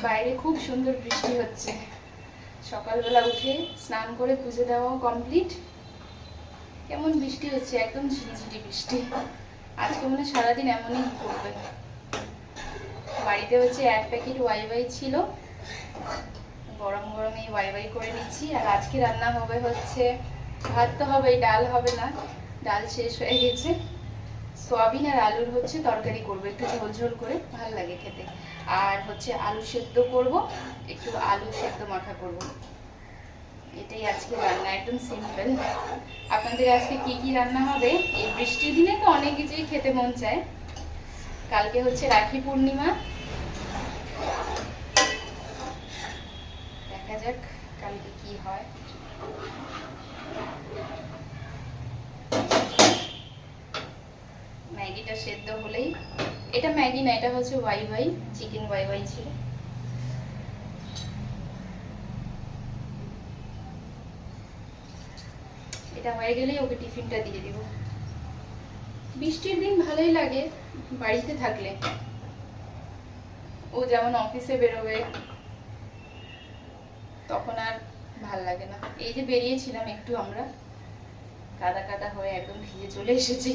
বাইরে খুব সুন্দর বৃষ্টি হচ্ছে। সকালবেলা উঠে স্নান করে পুজো দেওয়াও কমপ্লিট। কেমন বৃষ্টি হচ্ছে, একদম ঝিরিঝিরি বৃষ্টি। আজকে মনে সারাদিন এমনই করবে। বাড়িতে হচ্ছে 1 প্যাকেট ওয়াইওয়াই ছিল, গরম গরম এই ওয়াইওয়াই করে নিচ্ছি। আর আজকে রান্না হবে হচ্ছে ভাত তো হবেই, ডাল হবে না, ডাল শেষ হয়ে গেছে। সোয়াবিন আর আলুর হচ্ছে তরকারি করবো, একটু ঝোল ঝোল করে, ভালো লাগে খেতে। আর হচ্ছে আলু সেদ্ধ করব, একটু আলু সেদ্ধ মাখা করব। এটাই আজকে রান্না, একদম সিম্পল। আপনাদের আজকে কি কি রান্না হবে? এই বৃষ্টির দিনে তো অনেক কিছুই খেতে মন চায়। কালকে হচ্ছে রাখি পূর্ণিমা, দেখা যাক কালকে কি হয়। ম্যাগিটা সেদ্ধ হলেই, এটা ম্যাগি না, এটা হচ্ছে ওয়াইওয়াই, চিকেন ওয়াইওয়াই ছিল। এটা হয়ে গেলেই ওকে টিফিনটা দিয়ে দিব। বৃষ্টির দিন ভালোই লাগে বাড়িতে থাকলে, ও যেমন অফিসে বেরোবে তখন আর ভাল লাগে না। এই যে বেরিয়েছিলাম একটু, আমরা কাদা কাদা হয়ে একদম ভিজে চলে এসেছি।